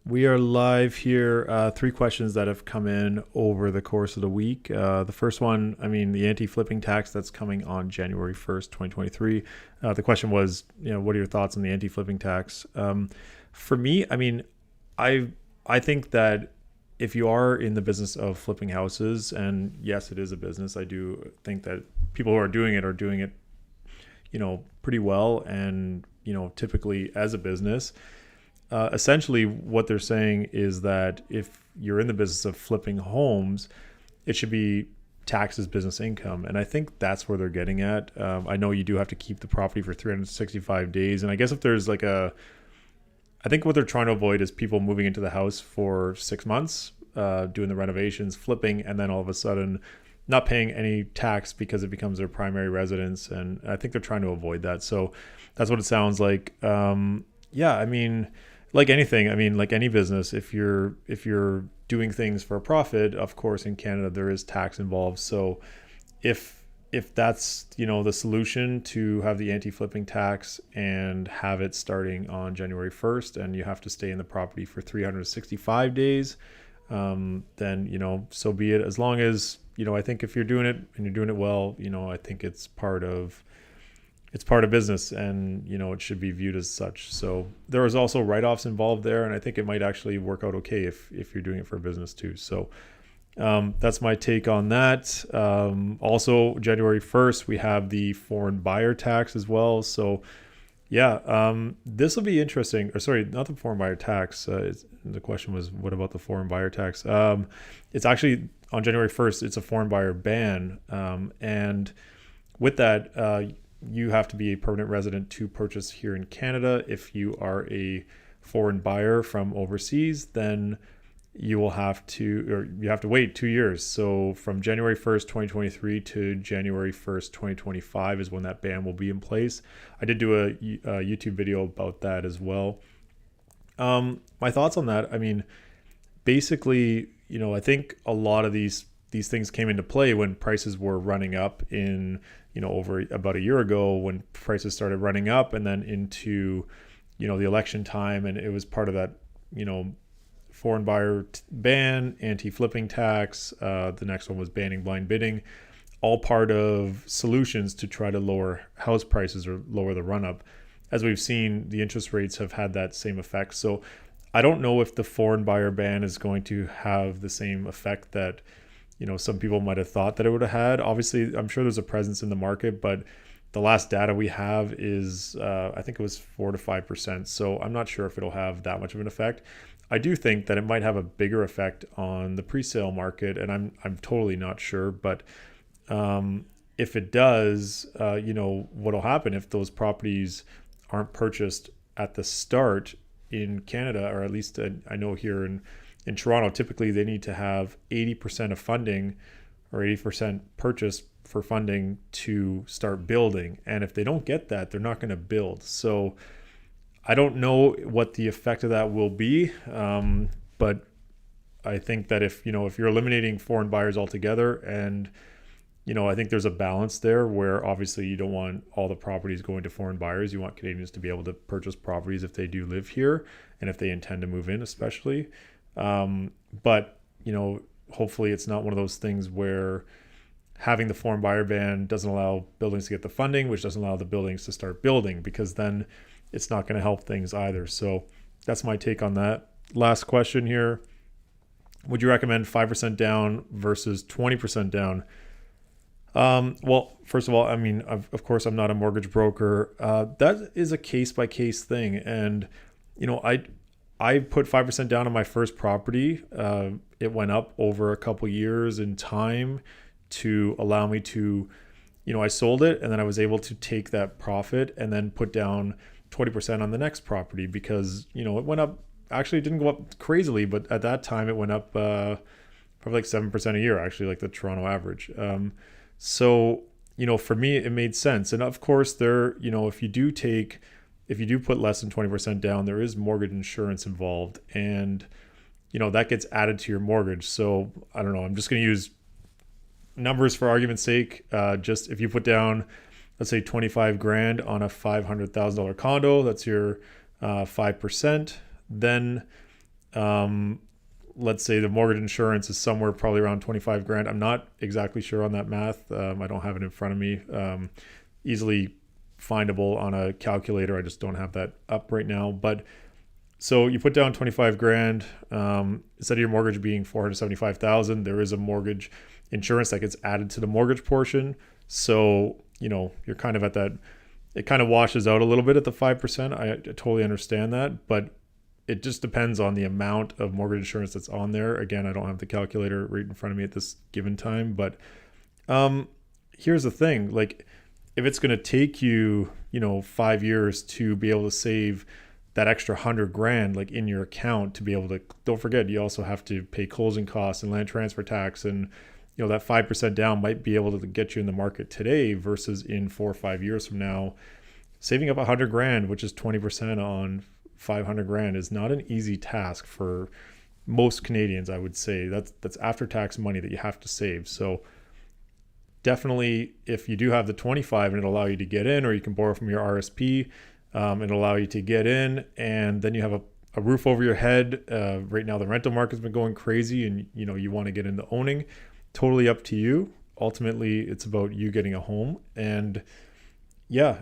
We are live here. Three questions that have come in over the course of the week. The first one, the anti-flipping tax that's coming on January 1st, 2023. The question was, what are your thoughts on the anti-flipping tax? For me, I I think that if you are in the business of flipping houses, and yes, it is a business, I do think that people who are doing it, pretty well, and typically as a business. Essentially, what they're saying is that if you're in the business of flipping homes, it should be taxed as business income. And I think that's where they're getting at. I know you do have to keep the property for 365 days. And I guess if there's I think what they're trying to avoid is people moving into the house for 6 months, doing the renovations, flipping, and then all of a sudden not paying any tax because it becomes their primary residence. And I think they're trying to avoid that. So that's what it sounds like. Yeah, like anything, like any business, if you're doing things for a profit, of course in Canada there is tax involved. So if that's the solution, to have the anti-flipping tax and have it starting on January 1st, and you have to stay in the property for 365 days, then so be it. As long as I think if you're doing it and you're doing it well, I think it's part of business, and it should be viewed as such. So there is also write-offs involved there, and I think it might actually work out okay if you're doing it for business too. So that's my take on that. Also, January 1st, we have the foreign buyer tax as well. So yeah, this will be interesting. Or sorry, not the foreign buyer tax. The question was, what about the foreign buyer tax? It's actually on January 1st, it's a foreign buyer ban. And with that, you have to be a permanent resident to purchase here in Canada. If you are a foreign buyer from overseas, then you have to wait 2 years. So from January 1st, 2023 to January 1st, 2025 is when that ban will be in place. I did do a YouTube video about that as well. My thoughts on that, basically, I think a lot of these things came into play when prices were running up in, over about a year ago, when prices started running up, and then into, the election time. And it was part of that, foreign buyer ban, anti-flipping tax. The next one was banning blind bidding, all part of solutions to try to lower house prices or lower the run up. As we've seen, the interest rates have had that same effect. So I don't know if the foreign buyer ban is going to have the same effect that some people might have thought that it would have had. Obviously, I'm sure there's a presence in the market, but the last data we have is, I think it was 4 to 5%. So I'm not sure if it'll have that much of an effect. I do think that it might have a bigger effect on the pre-sale market, and I'm totally not sure. But if it does, what'll happen if those properties aren't purchased at the start in Canada, or at least I know here in Toronto, typically they need to have 80% of funding or 80% purchase for funding to start building. And if they don't get that, they're not going to build. So I don't know what the effect of that will be. But I think that if you're eliminating foreign buyers altogether, and I think there's a balance there where obviously you don't want all the properties going to foreign buyers. You want Canadians to be able to purchase properties if they do live here and if they intend to move in, especially. But hopefully it's not one of those things where having the foreign buyer ban doesn't allow buildings to get the funding, which doesn't allow the buildings to start building, because then it's not going to help things either. So that's my take on that. Last question here. Would you recommend 5% down versus 20% down? Well, first of all, of course, I'm not a mortgage broker. That is a case-by-case thing. And, I put 5% down on my first property. It went up over a couple years in time to allow me to, I sold it, and then I was able to take that profit and then put down 20% on the next property, because, it went up. Actually, it didn't go up crazily, but at that time it went up probably like 7% a year, actually, like the Toronto average. So, for me, it made sense. And of course, if you do put less than 20% down, there is mortgage insurance involved, and that gets added to your mortgage. So I don't know, I'm just going to use numbers for argument's sake. Just if you put down, let's say 25 grand on a $500,000 condo, that's your 5%. Then Let's say the mortgage insurance is somewhere probably around 25 grand. I'm not exactly sure on that math. I don't have it in front of me. Easily findable on a calculator. I just don't have that up right now. But so you put down 25 grand, instead of your mortgage being 475,000, there is a mortgage insurance that gets added to the mortgage portion. So, you're kind of at that, it kind of washes out a little bit at the 5%. I totally understand that, but it just depends on the amount of mortgage insurance that's on there. Again, I don't have the calculator right in front of me at this given time, but here's the thing. Like, if it's going to take you, 5 years to be able to save that extra 100 grand, like in your account, to be able to, don't forget, you also have to pay closing costs and land transfer tax. And, that 5% down might be able to get you in the market today versus in 4 or 5 years from now. Saving up 100 grand, which is 20% on 500 grand, is not an easy task for most Canadians. I would say that's after tax money that you have to save. So definitely, if you do have the 25 and it'll allow you to get in, or you can borrow from your RSP, it'll allow you to get in, and then you have a roof over your head. Right now the rental market's been going crazy, and you want to get into owning. Totally up to you. Ultimately, it's about you getting a home. And yeah,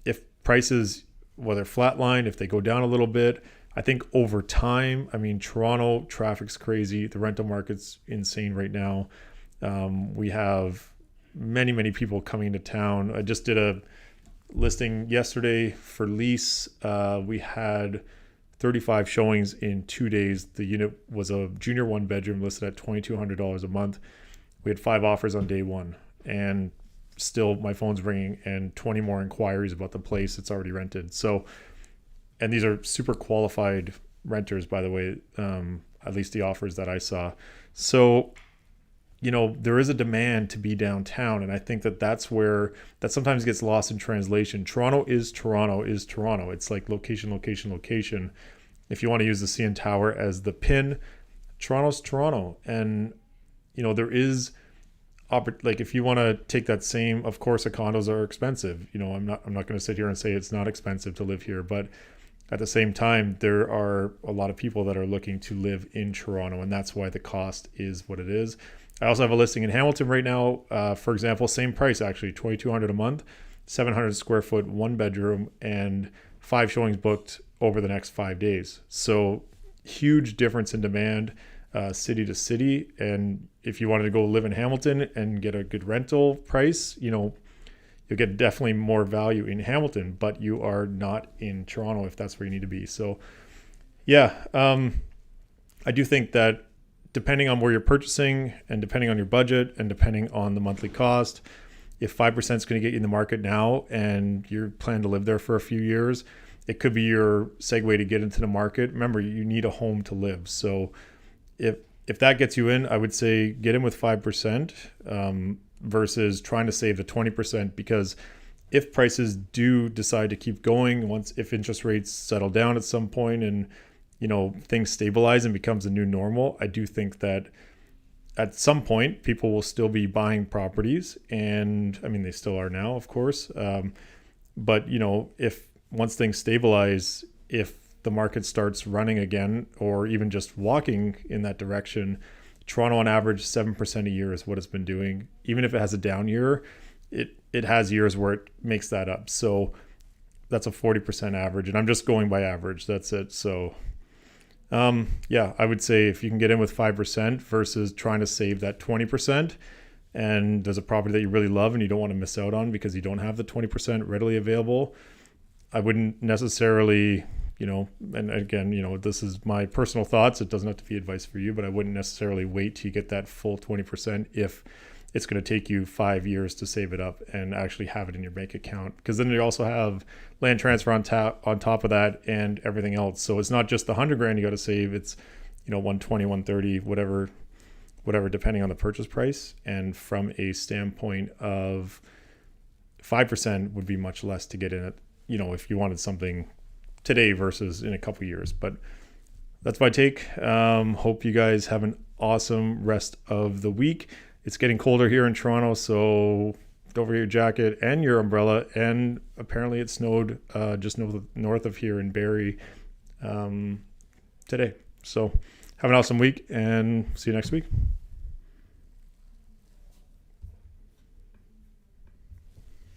if prices, whether flatline, if they go down a little bit, I think over time, Toronto traffic's crazy. The rental market's insane right now. We have many people coming into town. I just did a listing yesterday for lease. We had 35 showings in 2 days. The unit was a junior 1-bedroom listed at $2,200 a month. We had 5 offers on day one, and still my phone's ringing, and 20 more inquiries about the place. It's already rented. So, and these are super qualified renters, by the way, at least the offers that I saw. So, there is a demand to be downtown. And I think that's where that sometimes gets lost in translation. Toronto is Toronto. It's like location. If you want to use the CN Tower as the pin, Toronto's Toronto. And, there is, like, if you want to take that same, of course, the condos are expensive. I'm not going to sit here and say it's not expensive to live here, but at the same time, there are a lot of people that are looking to live in Toronto, and that's why the cost is what it is. I also have a listing in Hamilton right now. For example, same price, actually, $2,200 a month, 700 square foot, 1-bedroom, and 5 showings booked over the next 5 days. So huge difference in demand, city to city. And if you wanted to go live in Hamilton and get a good rental price, you'll get definitely more value in Hamilton, but you are not in Toronto if that's where you need to be. So yeah, I do think that depending on where you're purchasing, and depending on your budget, and depending on the monthly cost, if 5% is going to get you in the market now and you plan to live there for a few years, it could be your segue to get into the market. Remember, you need a home to live. So if that gets you in, I would say get in with 5% versus trying to save the 20%, because if prices do decide to keep going, if interest rates settle down at some point and things stabilize and becomes a new normal, I do think that at some point people will still be buying properties, and they still are now, of course. But if once things stabilize, if the market starts running again, or even just walking in that direction, Toronto on average 7% a year is what it's been doing. Even if it has a down year, it has years where it makes that up. So that's a 40% average, and I'm just going by average. That's it. So yeah, I would say if you can get in with 5% versus trying to save that 20%, and there's a property that you really love and you don't want to miss out on because you don't have the 20% readily available, I wouldn't necessarily, and again, this is my personal thoughts. It doesn't have to be advice for you, but I wouldn't necessarily wait till you get that full 20% if it's going to take you 5 years to save it up and actually have it in your bank account. Because then you also have land transfer on top of that and everything else. So it's not just the 100 grand you got to save. It's 120, 130, whatever, depending on the purchase price. And from a standpoint of 5% would be much less to get in it, if you wanted something today versus in a couple years. But that's my take. Hope you guys have an awesome rest of the week. It's getting colder here in Toronto, so don't forget your jacket and your umbrella. And apparently it snowed just north of here in Barrie today. So have an awesome week and see you next week.